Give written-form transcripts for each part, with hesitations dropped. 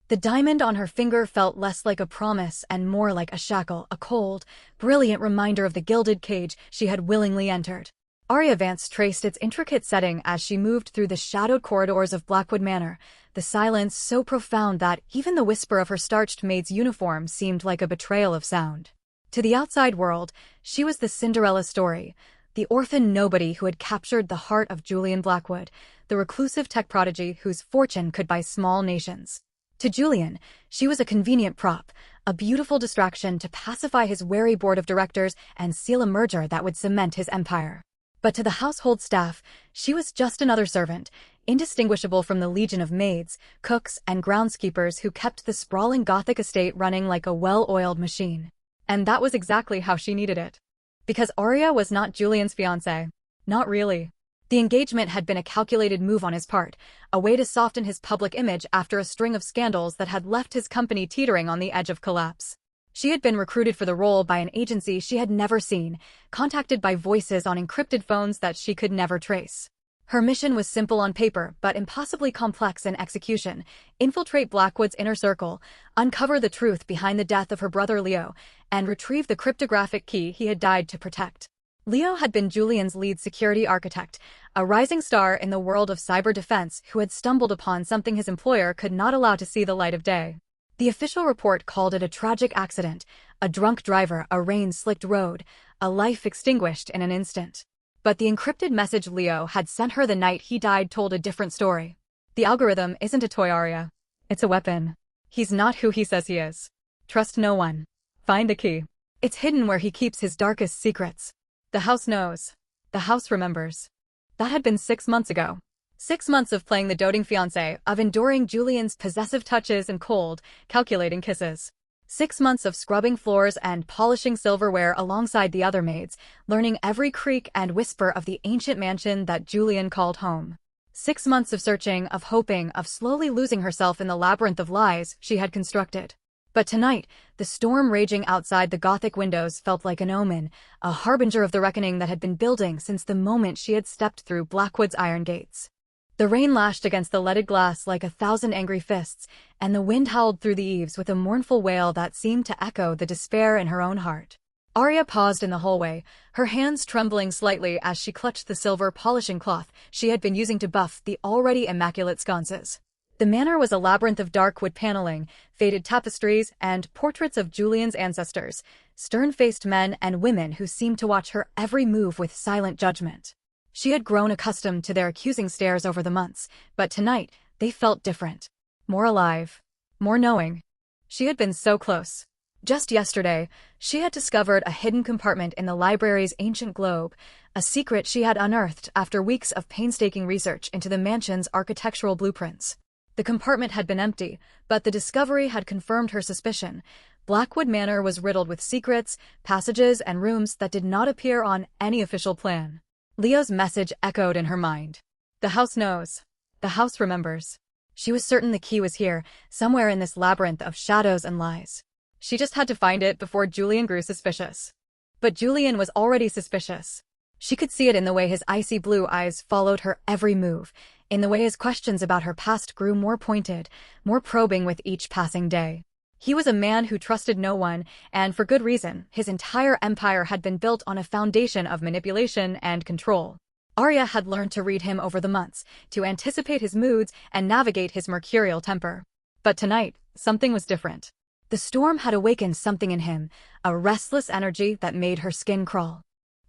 The diamond on her finger felt less like a promise and more like a shackle, a cold, brilliant reminder of the gilded cage she had willingly entered. Aria Vance traced its intricate setting as she moved through the shadowed corridors of Blackwood Manor, the silence so profound that even the whisper of her starched maid's uniform seemed like a betrayal of sound. To the outside world, she was the Cinderella story, the orphan nobody who had captured the heart of Julian Blackwood, the reclusive tech prodigy whose fortune could buy small nations. To Julian, she was a convenient prop, a beautiful distraction to pacify his wary board of directors and seal a merger that would cement his empire. But to the household staff, she was just another servant, indistinguishable from the legion of maids, cooks, and groundskeepers who kept the sprawling Gothic estate running like a well-oiled machine. And that was exactly how she needed it. Because Aria was not Julian's fiancée. Not really. The engagement had been a calculated move on his part, a way to soften his public image after a string of scandals that had left his company teetering on the edge of collapse. She had been recruited for the role by an agency she had never seen, contacted by voices on encrypted phones that she could never trace. Her mission was simple on paper, but impossibly complex in execution: infiltrate Blackwood's inner circle, uncover the truth behind the death of her brother Leo, and retrieve the cryptographic key he had died to protect. Leo had been Julian's lead security architect, a rising star in the world of cyber defense who had stumbled upon something his employer could not allow to see the light of day. The official report called it a tragic accident, a drunk driver, a rain-slicked road, a life extinguished in an instant. But the encrypted message Leo had sent her the night he died told a different story. The algorithm isn't a toy, Aria. It's a weapon. He's not who he says he is. Trust no one. Find the key. It's hidden where he keeps his darkest secrets. The house knows. The house remembers. That had been 6 months ago. 6 months of playing the doting fiancé, of enduring Julian's possessive touches and cold, calculating kisses. 6 months of scrubbing floors and polishing silverware alongside the other maids, learning every creak and whisper of the ancient mansion that Julian called home. 6 months of searching, of hoping, of slowly losing herself in the labyrinth of lies she had constructed. But tonight, the storm raging outside the Gothic windows felt like an omen, a harbinger of the reckoning that had been building since the moment she had stepped through Blackwood's iron gates. The rain lashed against the leaded glass like 1,000 angry fists, and the wind howled through the eaves with a mournful wail that seemed to echo the despair in her own heart. Aria paused in the hallway, her hands trembling slightly as she clutched the silver polishing cloth she had been using to buff the already immaculate sconces. The manor was a labyrinth of dark wood paneling, faded tapestries, and portraits of Julian's ancestors, stern-faced men and women who seemed to watch her every move with silent judgment. She had grown accustomed to their accusing stares over the months, but tonight, they felt different. More alive. More knowing. She had been so close. Just yesterday, she had discovered a hidden compartment in the library's ancient globe, a secret she had unearthed after weeks of painstaking research into the mansion's architectural blueprints. The compartment had been empty, but the discovery had confirmed her suspicion. Blackwood Manor was riddled with secrets, passages, and rooms that did not appear on any official plan. Leo's message echoed in her mind. The house knows. The house remembers. She was certain the key was here, somewhere in this labyrinth of shadows and lies. She just had to find it before Julian grew suspicious. But Julian was already suspicious. She could see it in the way his icy blue eyes followed her every move, in the way his questions about her past grew more pointed, more probing with each passing day. He was a man who trusted no one, and for good reason. His entire empire had been built on a foundation of manipulation and control. Aria had learned to read him over the months, to anticipate his moods and navigate his mercurial temper. But tonight, something was different. The storm had awakened something in him, a restless energy that made her skin crawl.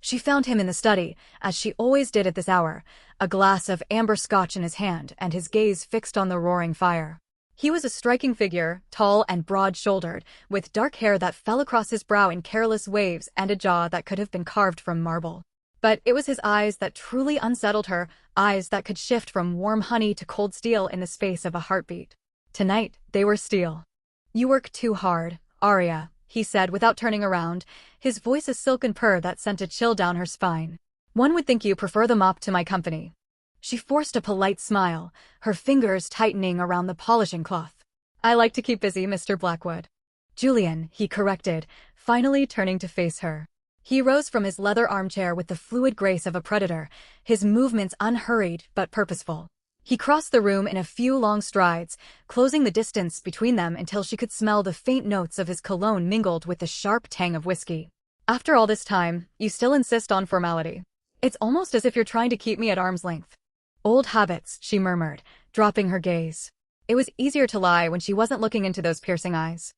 She found him in the study, as she always did at this hour, a glass of amber scotch in his hand and his gaze fixed on the roaring fire. He was a striking figure, tall and broad-shouldered, with dark hair that fell across his brow in careless waves and a jaw that could have been carved from marble. But it was his eyes that truly unsettled her, eyes that could shift from warm honey to cold steel in the space of a heartbeat. Tonight, they were steel. "You work too hard, Aria," he said without turning around, his voice a silken purr that sent a chill down her spine. "One would think you prefer the mop to my company." She forced a polite smile, her fingers tightening around the polishing cloth. "I like to keep busy, Mr. Blackwood." "Julian," he corrected, finally turning to face her. He rose from his leather armchair with the fluid grace of a predator, his movements unhurried but purposeful. He crossed the room in a few long strides, closing the distance between them until she could smell the faint notes of his cologne mingled with the sharp tang of whiskey. After all this time, you still insist on formality. It's almost as if you're trying to keep me at arm's length. Old habits, she murmured, dropping her gaze. It was easier to lie when she wasn't looking into those piercing eyes.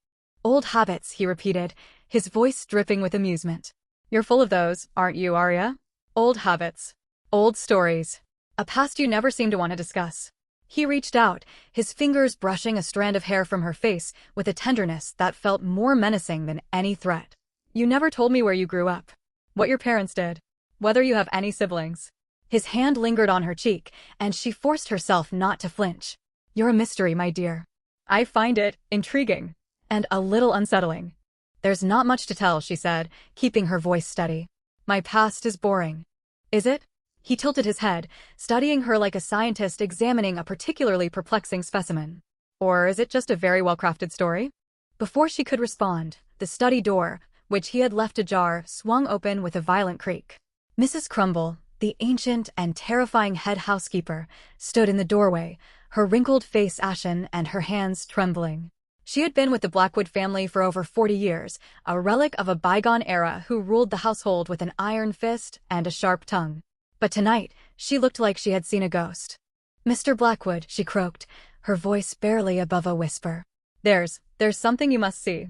Old habits, he repeated, his voice dripping with amusement. You're full of those, aren't you, Aria? Old habits. Old stories. A past you never seem to want to discuss. He reached out, his fingers brushing a strand of hair from her face with a tenderness that felt more menacing than any threat. You never told me where you grew up. What your parents did. Whether you have any siblings. His hand lingered on her cheek, and she forced herself not to flinch. You're a mystery, my dear. I find it intriguing. And a little unsettling. There's not much to tell, she said, keeping her voice steady. My past is boring. Is it? He tilted his head, studying her like a scientist examining a particularly perplexing specimen. Or is it just a very well-crafted story? Before she could respond, the study door, which he had left ajar, swung open with a violent creak. Mrs. Crumble, the ancient and terrifying head housekeeper, stood in the doorway, her wrinkled face ashen and her hands trembling. She had been with the Blackwood family for over 40 years, a relic of a bygone era who ruled the household with an iron fist and a sharp tongue. But tonight, she looked like she had seen a ghost. Mr. Blackwood, she croaked, her voice barely above a whisper. There's something you must see.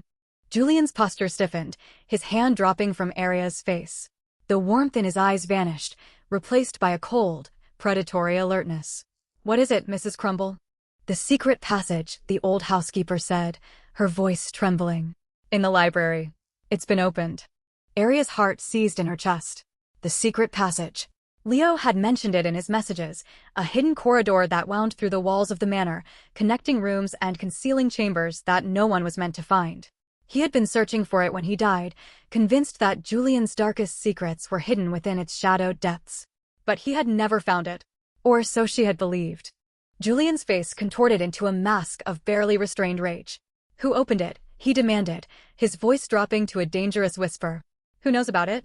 Julian's posture stiffened, his hand dropping from Aria's face. The warmth in his eyes vanished, replaced by a cold, predatory alertness. What is it, Mrs. Crumble? The secret passage, the old housekeeper said, her voice trembling. In the library. It's been opened. Aria's heart seized in her chest. The secret passage. Leo had mentioned it in his messages, a hidden corridor that wound through the walls of the manor, connecting rooms and concealing chambers that no one was meant to find. He had been searching for it when he died, convinced that Julian's darkest secrets were hidden within its shadowed depths. But he had never found it. Or so she had believed. Julian's face contorted into a mask of barely restrained rage. Who opened it? He demanded, his voice dropping to a dangerous whisper. Who knows about it?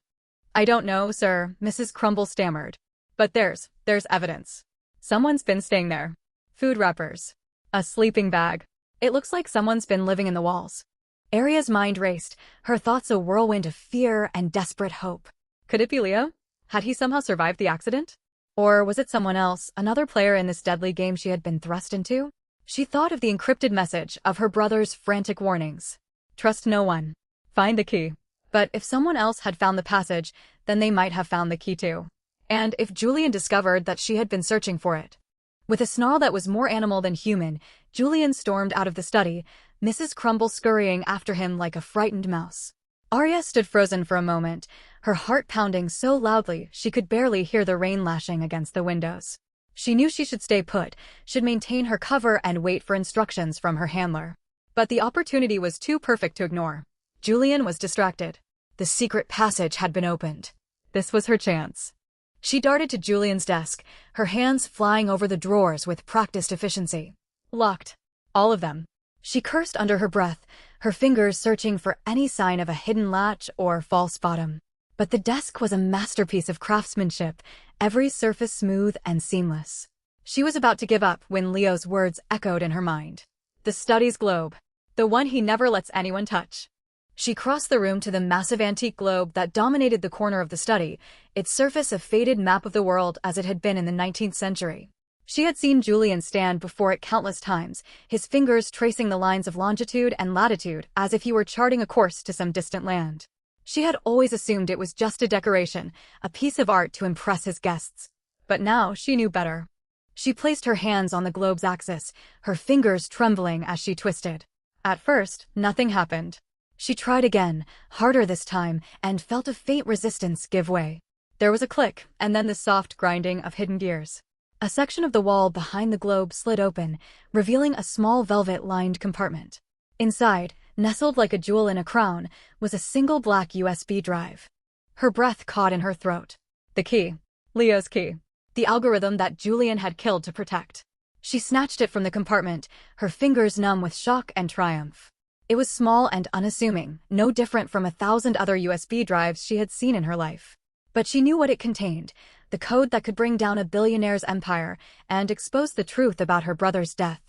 I don't know, sir, Mrs. Crumble stammered. But there's evidence. Someone's been staying there. Food wrappers. A sleeping bag. It looks like someone's been living in the walls. Aria's mind raced, her thoughts a whirlwind of fear and desperate hope. Could it be Leo? Had he somehow survived the accident? Or was it someone else, another player in this deadly game she had been thrust into? She thought of the encrypted message, of her brother's frantic warnings. Trust no one. Find the key. But if someone else had found the passage, then they might have found the key too. And if Julian discovered that she had been searching for it. With a snarl that was more animal than human, Julian stormed out of the study, Mrs. Crumble scurrying after him like a frightened mouse. Aria stood frozen for a moment, her heart pounding so loudly she could barely hear the rain lashing against the windows. She knew she should stay put, should maintain her cover and wait for instructions from her handler. But the opportunity was too perfect to ignore. Julian was distracted. The secret passage had been opened. This was her chance. She darted to Julian's desk, her hands flying over the drawers with practiced efficiency. Locked. All of them. She cursed under her breath, her fingers searching for any sign of a hidden latch or false bottom. But the desk was a masterpiece of craftsmanship, every surface smooth and seamless. She was about to give up when Leo's words echoed in her mind. The study's globe. The one he never lets anyone touch. She crossed the room to the massive antique globe that dominated the corner of the study, its surface a faded map of the world as it had been in the 19th century. She had seen Julian stand before it countless times, his fingers tracing the lines of longitude and latitude as if he were charting a course to some distant land. She had always assumed it was just a decoration, a piece of art to impress his guests. But now she knew better. She placed her hands on the globe's axis, her fingers trembling as she twisted. At first, nothing happened. She tried again, harder this time, and felt a faint resistance give way. There was a click, and then the soft grinding of hidden gears. A section of the wall behind the globe slid open, revealing a small velvet-lined compartment. Inside, nestled like a jewel in a crown, was a single black USB drive. Her breath caught in her throat. The key. Leo's key. The algorithm that Julian had killed to protect. She snatched it from the compartment, her fingers numb with shock and triumph. It was small and unassuming, no different from 1,000 other USB drives she had seen in her life. But she knew what it contained, the code that could bring down a billionaire's empire and expose the truth about her brother's death.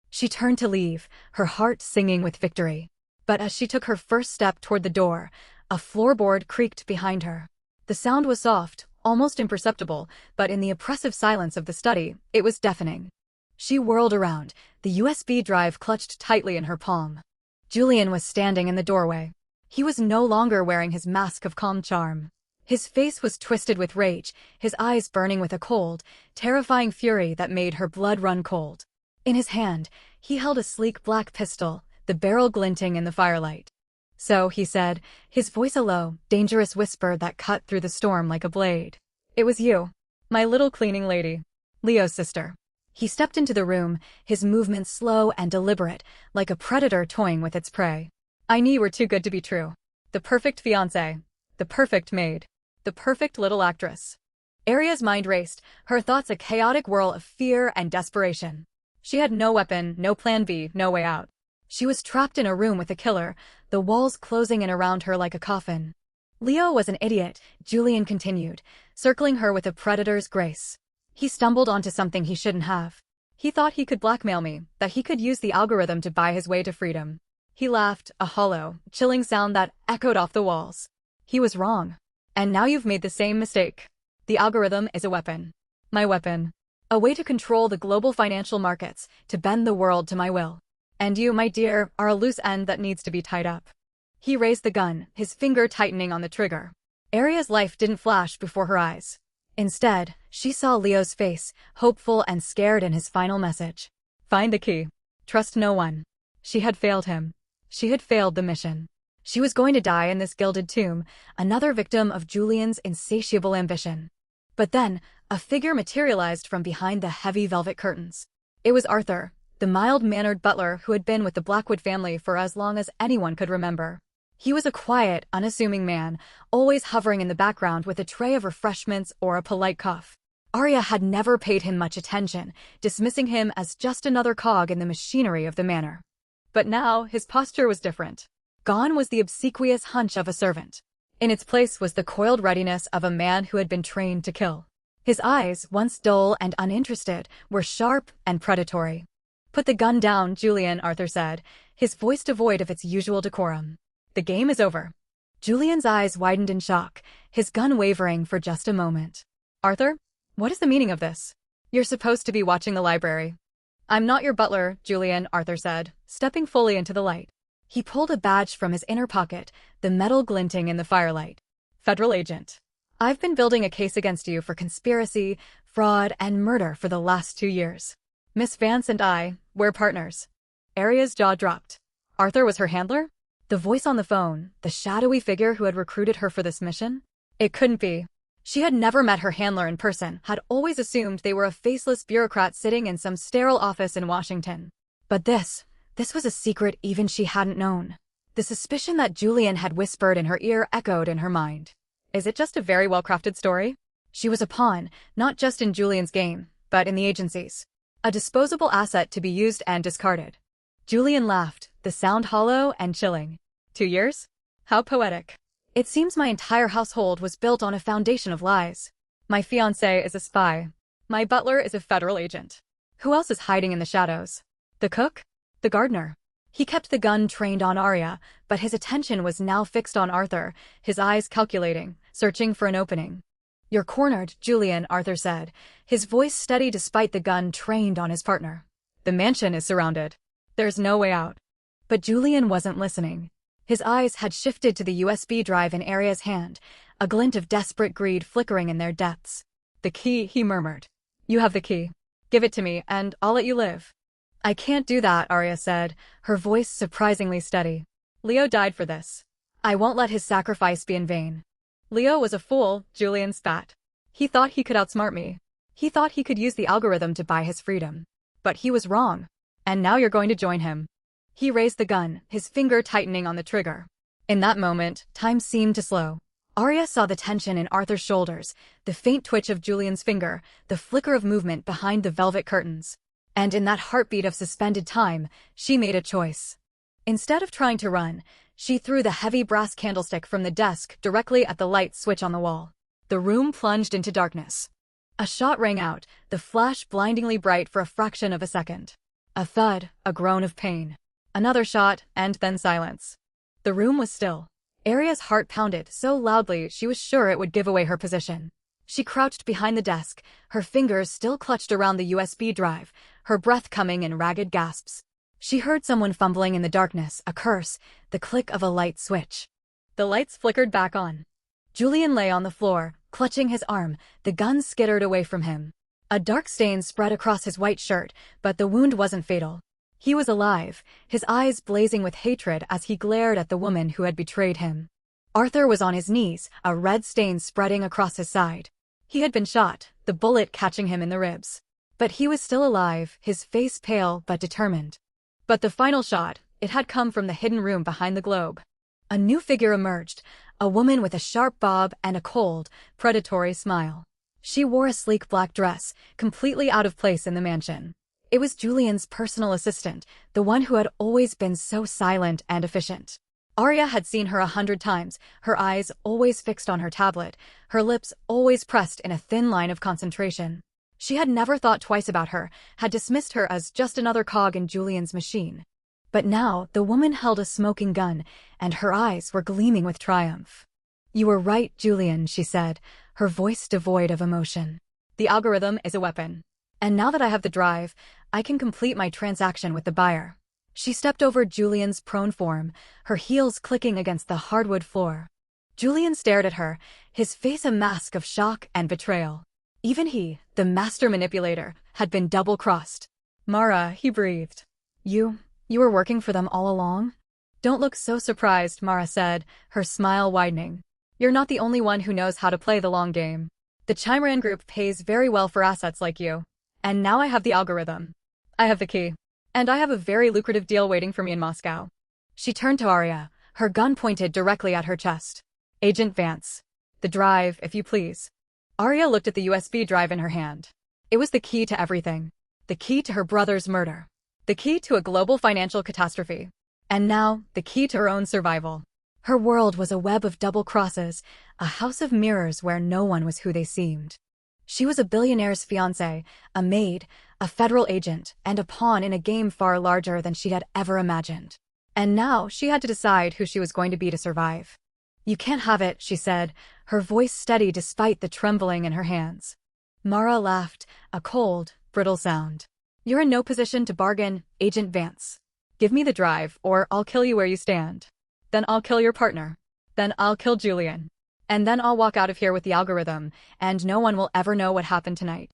She turned to leave, her heart singing with victory. But as she took her first step toward the door, a floorboard creaked behind her. The sound was soft, almost imperceptible, but in the oppressive silence of the study, it was deafening. She whirled around, the USB drive clutched tightly in her palm. Julian was standing in the doorway. He was no longer wearing his mask of calm charm. His face was twisted with rage, his eyes burning with a cold, terrifying fury that made her blood run cold. In his hand, he held a sleek black pistol, the barrel glinting in the firelight. "So," he said, his voice a low, dangerous whisper that cut through the storm like a blade. "It was you. My little cleaning lady. Leo's sister." He stepped into the room, his movements slow and deliberate, like a predator toying with its prey. "I knew you were too good to be true. The perfect fiancé. The perfect maid. The perfect little actress." Aria's mind raced, her thoughts a chaotic whirl of fear and desperation. She had no weapon, no plan B, no way out. She was trapped in a room with a killer, the walls closing in around her like a coffin. "Leo was an idiot," Julian continued, circling her with a predator's grace. "He stumbled onto something he shouldn't have. He thought he could blackmail me, that he could use the algorithm to buy his way to freedom." He laughed, a hollow, chilling sound that echoed off the walls. "He was wrong. And now you've made the same mistake. The algorithm is a weapon. My weapon. A way to control the global financial markets, to bend the world to my will. And you, my dear, are a loose end that needs to be tied up." He raised the gun, his finger tightening on the trigger. Aria's life didn't flash before her eyes. Instead, she saw Leo's face, hopeful and scared in his final message. Find the key. Trust no one. She had failed him. She had failed the mission. She was going to die in this gilded tomb, another victim of Julian's insatiable ambition. But then, a figure materialized from behind the heavy velvet curtains. It was Arthur, the mild-mannered butler who had been with the Blackwood family for as long as anyone could remember. He was a quiet, unassuming man, always hovering in the background with a tray of refreshments or a polite cough. Aria had never paid him much attention, dismissing him as just another cog in the machinery of the manor. But now, his posture was different. Gone was the obsequious hunch of a servant. In its place was the coiled readiness of a man who had been trained to kill. His eyes, once dull and uninterested, were sharp and predatory. "Put the gun down, Julian," Arthur said, his voice devoid of its usual decorum. "The game is over." Julian's eyes widened in shock, his gun wavering for just a moment. "Arthur? What is the meaning of this? You're supposed to be watching the library." "I'm not your butler, Julian," Arthur said, stepping fully into the light. He pulled a badge from his inner pocket, the metal glinting in the firelight. "Federal agent. I've been building a case against you for conspiracy, fraud, and murder for the last 2 years. Miss Vance and I, we're partners." Aria's jaw dropped. Arthur was her handler? The voice on the phone, the shadowy figure who had recruited her for this mission? It couldn't be. She had never met her handler in person, had always assumed they were a faceless bureaucrat sitting in some sterile office in Washington. But this was a secret even she hadn't known. The suspicion that Julian had whispered in her ear echoed in her mind. Is it just a very well-crafted story? She was a pawn, not just in Julian's game, but in the agency's. A disposable asset to be used and discarded. Julian laughed, the sound hollow and chilling. 2 years? How poetic. It seems my entire household was built on a foundation of lies. My fiancé is a spy. My butler is a federal agent. Who else is hiding in the shadows? The cook? The gardener? He kept the gun trained on Aria, but his attention was now fixed on Arthur, his eyes calculating, searching for an opening. "You're cornered, Julian," Arthur said, his voice steady despite the gun trained on his partner. "The mansion is surrounded. There's no way out." But Julian wasn't listening. His eyes had shifted to the USB drive in Aria's hand, a glint of desperate greed flickering in their depths. "The key," he murmured. "You have the key. Give it to me, and I'll let you live." "I can't do that," Aria said, her voice surprisingly steady. "Leo died for this. I won't let his sacrifice be in vain." "Leo was a fool," Julian spat. "He thought he could outsmart me. He thought he could use the algorithm to buy his freedom. But he was wrong. And now you're going to join him." He raised the gun, his finger tightening on the trigger. In that moment, time seemed to slow. Aria saw the tension in Arthur's shoulders, the faint twitch of Julian's finger, the flicker of movement behind the velvet curtains. And in that heartbeat of suspended time, she made a choice. Instead of trying to run, she threw the heavy brass candlestick from the desk directly at the light switch on the wall. The room plunged into darkness. A shot rang out, the flash blindingly bright for a fraction of a second. A thud, a groan of pain. Another shot, and then silence. The room was still. Aria's heart pounded so loudly she was sure it would give away her position. She crouched behind the desk, her fingers still clutched around the USB drive, her breath coming in ragged gasps. She heard someone fumbling in the darkness, a curse, the click of a light switch. The lights flickered back on. Julian lay on the floor, clutching his arm, the gun skittered away from him. A dark stain spread across his white shirt, but the wound wasn't fatal. He was alive, his eyes blazing with hatred as he glared at the woman who had betrayed him. Arthur was on his knees, a red stain spreading across his side. He had been shot, the bullet catching him in the ribs. But he was still alive, his face pale but determined. But the final shot, it had come from the hidden room behind the globe. A new figure emerged, a woman with a sharp bob and a cold, predatory smile. She wore a sleek black dress, completely out of place in the mansion. It was Julian's personal assistant, the one who had always been so silent and efficient. Aria had seen her 100 times, her eyes always fixed on her tablet, her lips always pressed in a thin line of concentration. She had never thought twice about her, had dismissed her as just another cog in Julian's machine. But now the woman held a smoking gun, and her eyes were gleaming with triumph. "You were right, Julian," she said, her voice devoid of emotion. "The algorithm is a weapon. And now that I have the drive, I can complete my transaction with the buyer." She stepped over Julian's prone form, her heels clicking against the hardwood floor. Julian stared at her, his face a mask of shock and betrayal. Even he, the master manipulator, had been double-crossed. "Mara," he breathed. You were working for them all along?" "Don't look so surprised," Mara said, her smile widening. "You're not the only one who knows how to play the long game. The Chimeran Group pays very well for assets like you. And now I have the algorithm. I have the key. And I have a very lucrative deal waiting for me in Moscow." She turned to Aria, her gun pointed directly at her chest. "Agent Vance. The drive, if you please." Aria looked at the USB drive in her hand. It was the key to everything. The key to her brother's murder. The key to a global financial catastrophe. And now, the key to her own survival. Her world was a web of double crosses, a house of mirrors where no one was who they seemed. She was a billionaire's fiancé, a maid, a federal agent, and a pawn in a game far larger than she had ever imagined. And now she had to decide who she was going to be to survive. "You can't have it," she said, her voice steady despite the trembling in her hands. Mara laughed, a cold, brittle sound. "You're in no position to bargain, Agent Vance. Give me the drive, or I'll kill you where you stand. Then I'll kill your partner. Then I'll kill Julian. And then I'll walk out of here with the algorithm, and no one will ever know what happened tonight."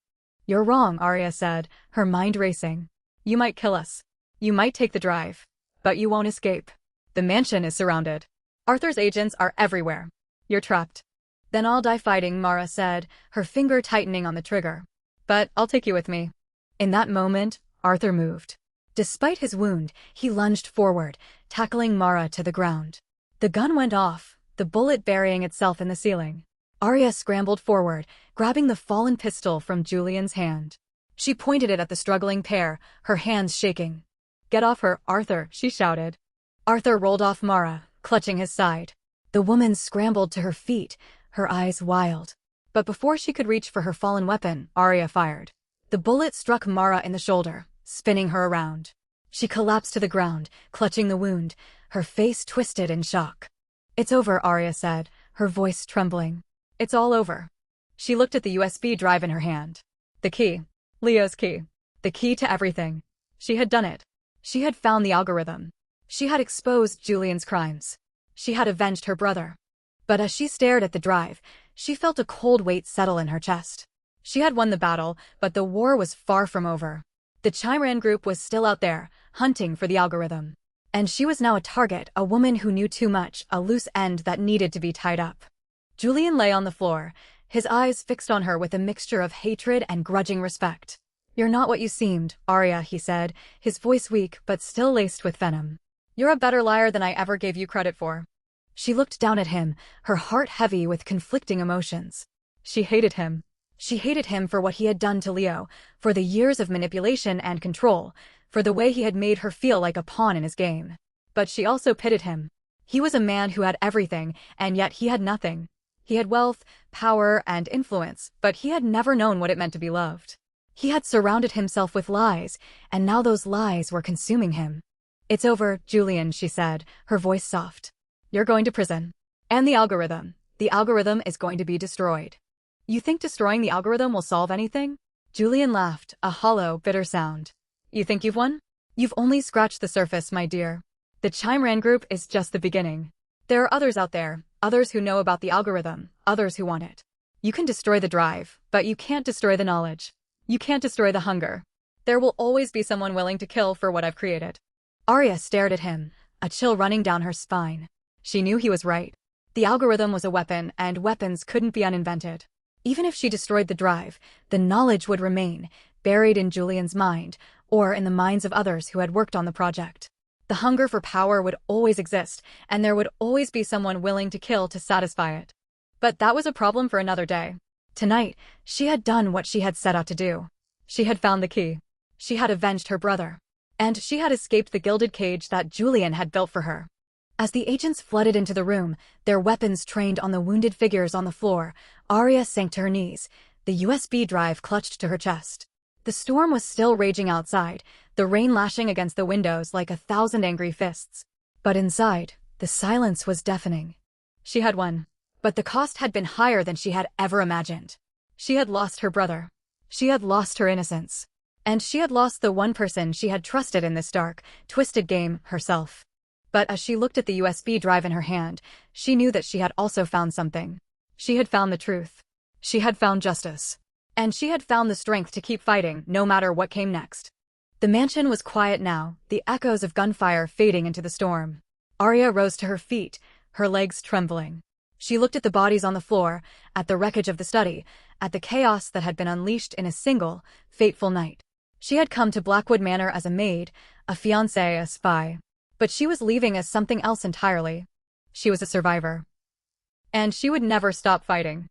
"You're wrong," Aria said, her mind racing. "You might kill us. You might take the drive. But you won't escape. The mansion is surrounded. Arthur's agents are everywhere. You're trapped." "Then I'll die fighting," Mara said, her finger tightening on the trigger. "But I'll take you with me." In that moment, Arthur moved. Despite his wound, he lunged forward, tackling Mara to the ground. The gun went off, the bullet burying itself in the ceiling. Aria scrambled forward, grabbing the fallen pistol from Julian's hand. She pointed it at the struggling pair, her hands shaking. "Get off her, Arthur," she shouted. Arthur rolled off Mara, clutching his side. The woman scrambled to her feet, her eyes wild. But before she could reach for her fallen weapon, Aria fired. The bullet struck Mara in the shoulder, spinning her around. She collapsed to the ground, clutching the wound, her face twisted in shock. "It's over," Aria said, her voice trembling. "It's all over." She looked at the USB drive in her hand. The key. Leo's key. The key to everything. She had done it. She had found the algorithm. She had exposed Julian's crimes. She had avenged her brother. But as she stared at the drive, she felt a cold weight settle in her chest. She had won the battle, but the war was far from over. The Chimeran Group was still out there, hunting for the algorithm. And she was now a target, a woman who knew too much, a loose end that needed to be tied up. Julian lay on the floor, his eyes fixed on her with a mixture of hatred and grudging respect. "You're not what you seemed, Aria," he said, his voice weak but still laced with venom. "You're a better liar than I ever gave you credit for." She looked down at him, her heart heavy with conflicting emotions. She hated him. She hated him for what he had done to Leo, for the years of manipulation and control, for the way he had made her feel like a pawn in his game. But she also pitied him. He was a man who had everything, and yet he had nothing. He had wealth, power, and influence, but he had never known what it meant to be loved. He had surrounded himself with lies, and now those lies were consuming him. "It's over, Julian," she said, her voice soft. "You're going to prison. And the algorithm is going to be destroyed." "You think destroying the algorithm will solve anything?" Julian laughed, a hollow, bitter sound. "You think you've won? You've only scratched the surface, my dear. The Chimeran Group is just the beginning. There are others out there, others who know about the algorithm, others who want it. You can destroy the drive, but you can't destroy the knowledge. You can't destroy the hunger. There will always be someone willing to kill for what I've created." Aria stared at him, a chill running down her spine. She knew he was right. The algorithm was a weapon, and weapons couldn't be uninvented. Even if she destroyed the drive, the knowledge would remain, buried in Julian's mind, or in the minds of others who had worked on the project. The hunger for power would always exist, and there would always be someone willing to kill to satisfy it. But that was a problem for another day. Tonight, she had done what she had set out to do. She had found the key. She had avenged her brother. And she had escaped the gilded cage that Julian had built for her. As the agents flooded into the room, their weapons trained on the wounded figures on the floor, Aria sank to her knees, the USB drive clutched to her chest. The storm was still raging outside, the rain lashing against the windows like 1,000 angry fists. But inside, the silence was deafening. She had won. But the cost had been higher than she had ever imagined. She had lost her brother. She had lost her innocence. And she had lost the one person she had trusted in this dark, twisted game, herself. But as she looked at the USB drive in her hand, she knew that she had also found something. She had found the truth. She had found justice. And she had found the strength to keep fighting, no matter what came next. The mansion was quiet now, the echoes of gunfire fading into the storm. Aria rose to her feet, her legs trembling. She looked at the bodies on the floor, at the wreckage of the study, at the chaos that had been unleashed in a single, fateful night. She had come to Blackwood Manor as a maid, a fiancée, a spy. But she was leaving as something else entirely. She was a survivor. And she would never stop fighting.